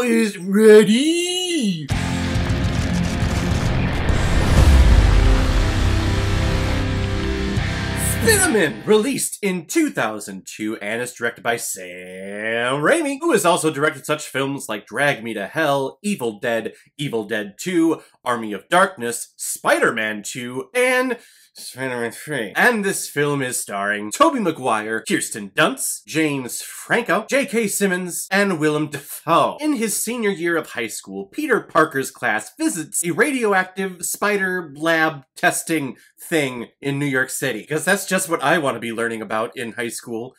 guys ready? SPIDERMAN, released in 2002 and is directed by Sam Raimi, who has also directed such films like Drag Me to Hell, Evil Dead 2, Army of Darkness, Spider-Man 2, and Spider-Man 3. And this film is starring Tobey Maguire, Kirsten Dunst, James Franco, J.K. Simmons, and Willem Dafoe. In his senior year of high school, Peter Parker's class visits a radioactive spider lab testing thing in New York City. Because that's just what I want to be learning about in high school.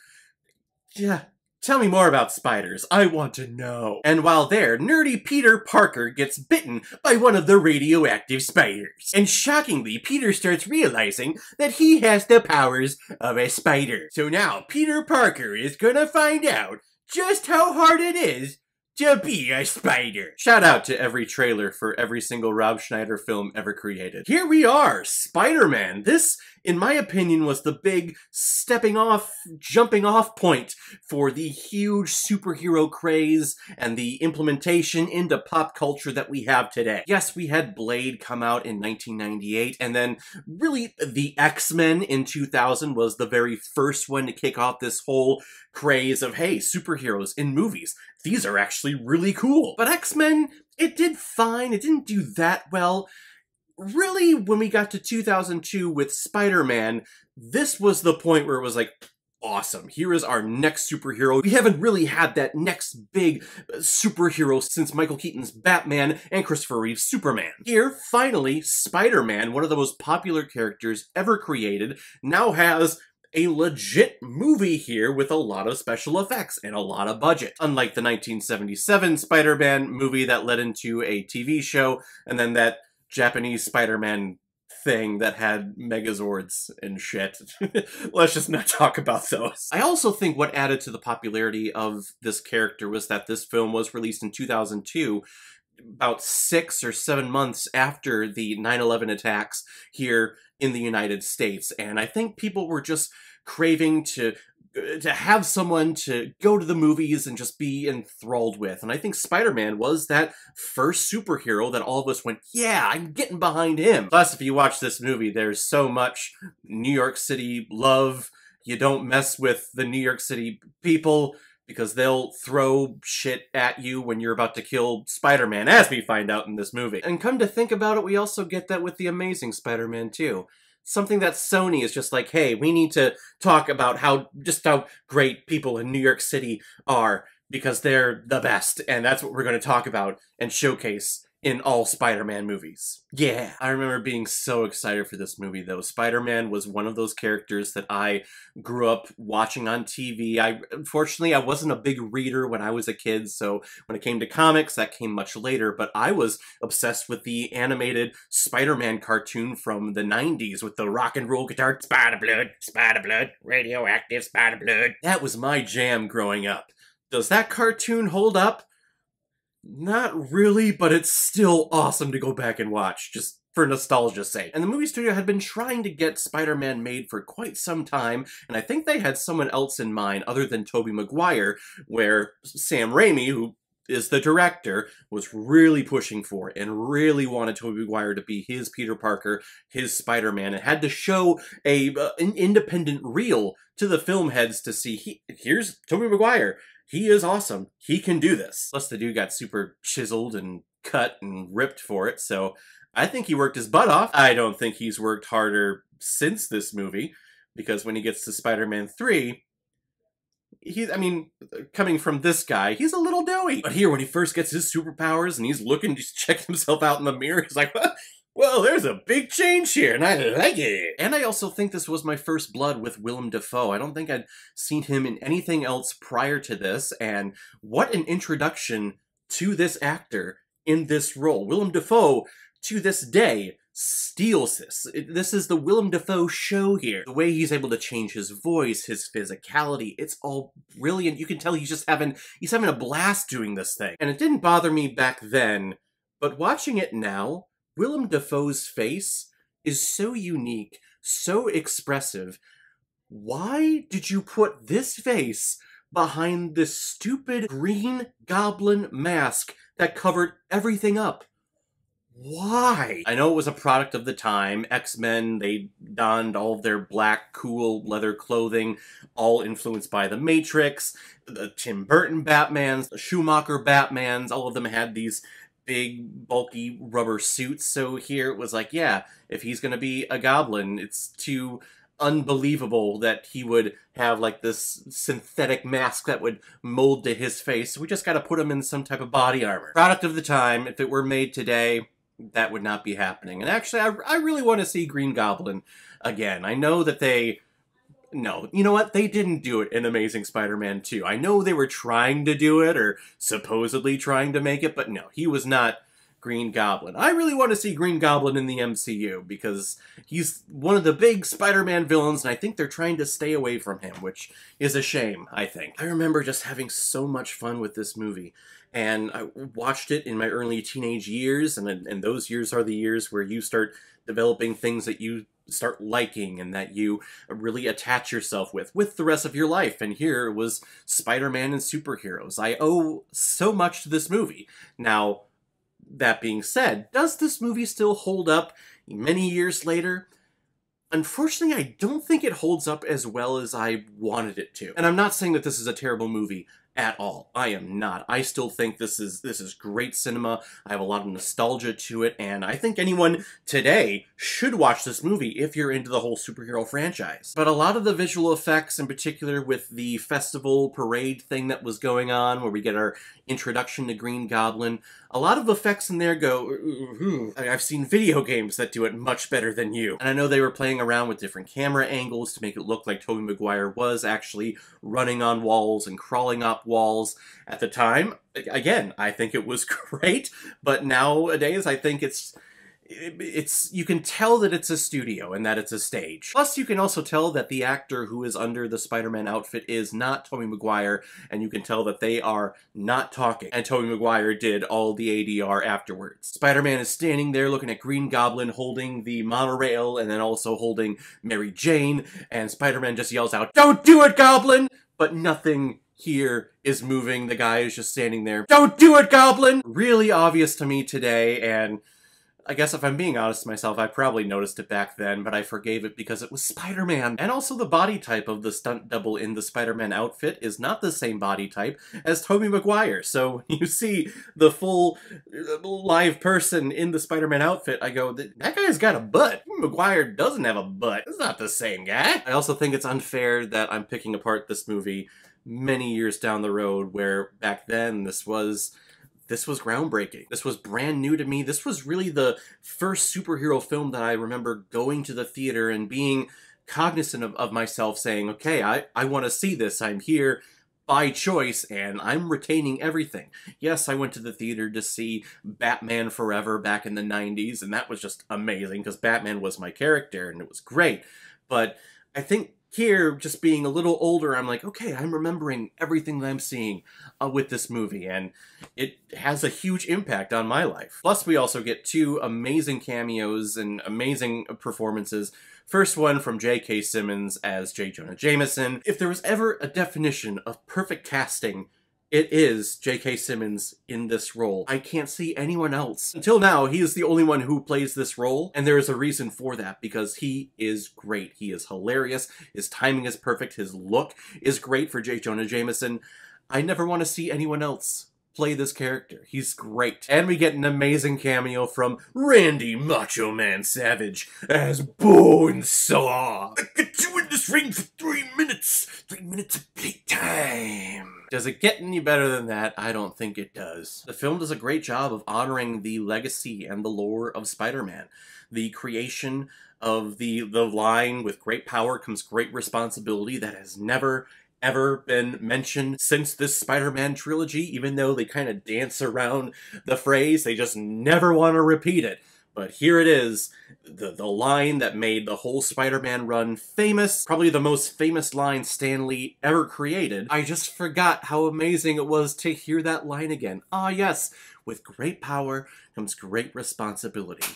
Yeah. Tell me more about spiders. I want to know. And while there, nerdy Peter Parker gets bitten by one of the radioactive spiders. And shockingly, Peter starts realizing that he has the powers of a spider. So now, Peter Parker is gonna find out just how hard it is to be a spider. Shout out to every trailer for every single Rob Schneider film ever created. Here we are, Spider-Man. This, in my opinion, was the big jumping off point for the huge superhero craze and the implementation into pop culture that we have today. Yes, we had Blade come out in 1998, and then really the X-Men in 2000 was the very first one to kick off this whole craze of, hey, superheroes in movies. These are actually really cool. But X-Men, it did fine. It didn't do that well. Really, when we got to 2002 with Spider-Man, this was the point where it was like, awesome, here is our next superhero. We haven't really had that next big superhero since Michael Keaton's Batman and Christopher Reeve's Superman. Here, finally, Spider-Man, one of the most popular characters ever created, now has a legit movie here with a lot of special effects and a lot of budget. Unlike the 1977 Spider-Man movie that led into a TV show, and then that Japanese Spider-Man thing that had Megazords and shit. Let's just not talk about those. I also think what added to the popularity of this character was that this film was released in 2002, about 6 or 7 months after the 9/11 attacks here in the United States. And I think people were just craving to have someone to go to the movies and just be enthralled with. And I think Spider-Man was that first superhero that all of us went, yeah, I'm getting behind him. Plus, if you watch this movie, there's so much New York City love. You don't mess with the New York City people because they'll throw shit at you when you're about to kill Spider-Man, as we find out in this movie. And come to think about it, we also get that with the Amazing Spider-Man too. Something that Sony is just like, hey, we need to talk about how great people in New York City are because they're the best, and that's what we're going to talk about and showcase in all Spider-Man movies. Yeah. I remember being so excited for this movie, though. Spider-Man was one of those characters that I grew up watching on TV. Unfortunately, I wasn't a big reader when I was a kid, so when it came to comics, that came much later, but I was obsessed with the animated Spider-Man cartoon from the 90s with the rock and roll guitar. Spider blood, radioactive spider blood. That was my jam growing up. Does that cartoon hold up? Not really, but it's still awesome to go back and watch, just for nostalgia's sake. And the movie studio had been trying to get Spider-Man made for quite some time, and I think they had someone else in mind other than Tobey Maguire, where Sam Raimi, who is the director, was really pushing for it and really wanted Tobey Maguire to be his Peter Parker, his Spider-Man, and had to show an independent reel to the film heads to see, here's Tobey Maguire. He is awesome. He can do this. Plus, the dude got super chiseled and cut and ripped for it, so I think he worked his butt off. I don't think he's worked harder since this movie, because when he gets to Spider-Man 3, coming from this guy, he's a little doughy. But here, when he first gets his superpowers and he's looking to check himself out in the mirror, he's like, well, there's a big change here, and I like it. And I also think this was my first blood with Willem Dafoe. I don't think I'd seen him in anything else prior to this, and what an introduction to this actor in this role. Willem Dafoe, to this day, steals this. This is the Willem Dafoe show here. The way he's able to change his voice, his physicality, it's all brilliant. You can tell he's having a blast doing this thing. And it didn't bother me back then, but watching it now, Willem Dafoe's face is so unique, so expressive. Why did you put this face behind this stupid Green Goblin mask that covered everything up? Why? I know it was a product of the time. X-Men, they donned all of their black, cool leather clothing, all influenced by The Matrix. The Tim Burton Batmans, the Schumacher Batmans, all of them had these big, bulky rubber suits. So here it was like, yeah, if he's gonna be a goblin, it's too unbelievable that he would have like this synthetic mask that would mold to his face. So we just gotta put him in some type of body armor. Product of the time. If it were made today, that would not be happening. And actually, I really want to see Green Goblin again. I know that no, you know what? They didn't do it in Amazing Spider-Man 2. I know they were trying to do it, or supposedly trying to make it, but no, he was not Green Goblin. I really want to see Green Goblin in the MCU, because he's one of the big Spider-Man villains, and I think they're trying to stay away from him, which is a shame, I think. I remember just having so much fun with this movie. And I watched it in my early teenage years, and those years are the years where you start developing things that you start liking and that you really attach yourself with the rest of your life. And here was Spider-Man and superheroes. I owe so much to this movie. Now, that being said, does this movie still hold up many years later? Unfortunately, I don't think it holds up as well as I wanted it to. And I'm not saying that this is a terrible movie at all. I am not. I still think this is great cinema. I have a lot of nostalgia to it, and I think anyone today should watch this movie if you're into the whole superhero franchise. But a lot of the visual effects, in particular with the festival parade thing that was going on, where we get our introduction to Green Goblin, a lot of effects in there go, ooh. I've seen video games that do it much better than you. And I know they were playing around with different camera angles to make it look like Tobey Maguire was actually running on walls and crawling up walls. At the time, again, I think it was great, but nowadays I think it's you can tell that it's a studio and that it's a stage. Plus, you can also tell that the actor who is under the Spider-Man outfit is not Tobey Maguire, and you can tell that they are not talking. And Tobey Maguire did all the ADR afterwards. Spider-Man is standing there looking at Green Goblin holding the monorail and then also holding Mary Jane, and Spider-Man just yells out, "Don't do it, Goblin!" But nothing here is moving. The guy is just standing there. "Don't do it, Goblin!" Really obvious to me today, and I guess if I'm being honest to myself, I probably noticed it back then, but I forgave it because it was Spider-Man. And also the body type of the stunt double in the Spider-Man outfit is not the same body type as Tobey Maguire. So you see the full live person in the Spider-Man outfit, I go, that guy's got a butt. Maguire doesn't have a butt. It's not the same guy. I also think it's unfair that I'm picking apart this movie many years down the road, where back then this was groundbreaking. This was brand new to me. This was really the first superhero film that I remember going to the theater and being cognizant of myself saying, okay, I want to see this. I'm here by choice, and I'm retaining everything. Yes, I went to the theater to see Batman Forever back in the 90s, and that was just amazing, because Batman was my character, and it was great. But I think here, just being a little older, I'm like, okay, I'm remembering everything that I'm seeing with this movie, and it has a huge impact on my life. Plus, we also get two amazing cameos and amazing performances. First one from J.K. Simmons as J. Jonah Jameson. If there was ever a definition of perfect casting, it is J.K. Simmons in this role. I can't see anyone else. Until now, he is the only one who plays this role, and there is a reason for that, because he is great. He is hilarious. His timing is perfect. His look is great for J. Jonah Jameson. I never want to see anyone else play this character. He's great. And we get an amazing cameo from Randy Macho Man Savage as Bonesaw. I get you in this ring for 3 minutes. 3 minutes of playtime. Does it get any better than that? I don't think it does. The film does a great job of honoring the legacy and the lore of Spider-Man. The creation of the line, "with great power comes great responsibility," that has never ever been mentioned since this Spider-Man trilogy, even though they kind of dance around the phrase. They just never want to repeat it. But here it is, the line that made the whole Spider-Man run famous, probably the most famous line Stan Lee ever created. I just forgot how amazing it was to hear that line again. Ah yes, with great power comes great responsibility.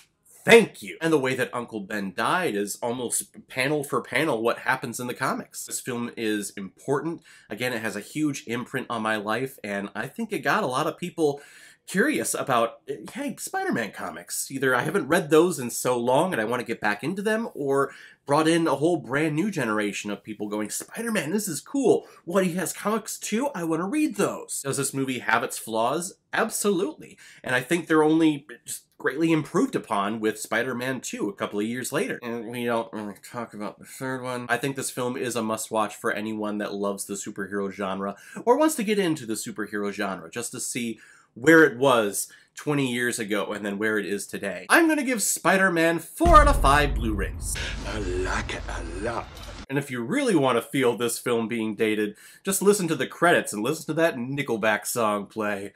thank you. And the way that Uncle Ben died is almost panel for panel what happens in the comics. This film is important. Again, it has a huge imprint on my life, and I think it got a lot of people curious about, hey, Spider-Man comics. Either I haven't read those in so long and I want to get back into them, or brought in a whole brand new generation of people going, Spider-Man, this is cool. What, he has comics too? I want to read those. Does this movie have its flaws? Absolutely. And I think they're only just greatly improved upon with Spider-Man 2 a couple of years later. And we don't really talk about the third one. I think this film is a must-watch for anyone that loves the superhero genre or wants to get into the superhero genre just to see where it was 20 years ago and then where it is today. I'm gonna give Spider-Man 4 out of 5 Blu-rays. I like it a lot. And if you really want to feel this film being dated, just listen to the credits and listen to that Nickelback song play.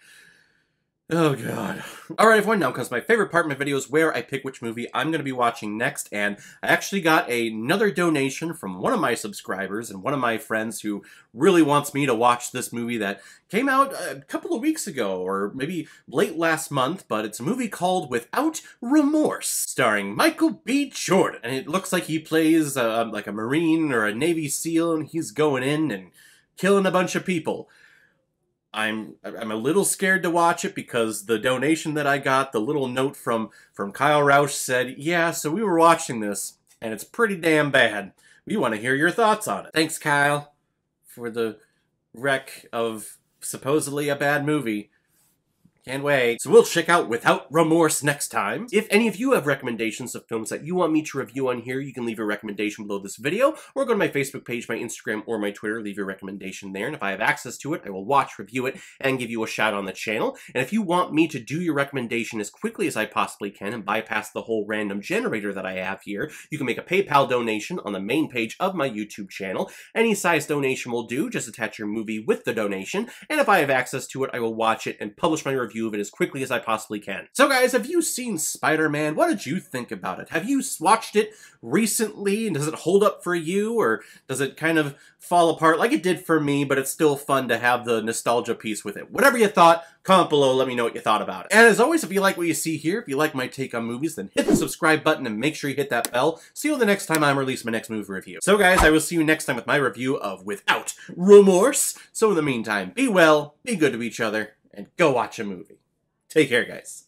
Oh god. Alright everyone, now comes my favorite part of my videos where I pick which movie I'm going to be watching next, and I actually got another donation from one of my subscribers and one of my friends who really wants me to watch this movie that came out a couple of weeks ago, or maybe late last month, but it's a movie called Without Remorse, starring Michael B. Jordan, and it looks like he plays like a Marine or a Navy SEAL, and he's going in and killing a bunch of people. I'm a little scared to watch it because the donation that I got, the little note from Kyle Rausch said, yeah, so we were watching this, and it's pretty damn bad. We want to hear your thoughts on it. Thanks, Kyle, for the wreck of supposedly a bad movie. Can't wait. So we'll check out Without Remorse next time. If any of you have recommendations of films that you want me to review on here, you can leave a recommendation below this video, or go to my Facebook page, my Instagram, or my Twitter, leave your recommendation there, and if I have access to it, I will watch, review it, and give you a shout on the channel. And if you want me to do your recommendation as quickly as I possibly can and bypass the whole random generator that I have here, you can make a PayPal donation on the main page of my YouTube channel. Any size donation will do, just attach your movie with the donation, and if I have access to it, I will watch it and publish my review of it as quickly as I possibly can. So guys, have you seen Spider-Man? What did you think about it? Have you watched it recently, and does it hold up for you, or does it kind of fall apart like it did for me, but it's still fun to have the nostalgia piece with it? Whatever you thought, comment below, let me know what you thought about it. And as always, if you like what you see here, if you like my take on movies, then hit the subscribe button and make sure you hit that bell. See you the next time I release my next movie review. So guys, I will see you next time with my review of Without Remorse. So in the meantime, be well, be good to each other, and go watch a movie. Take care, guys.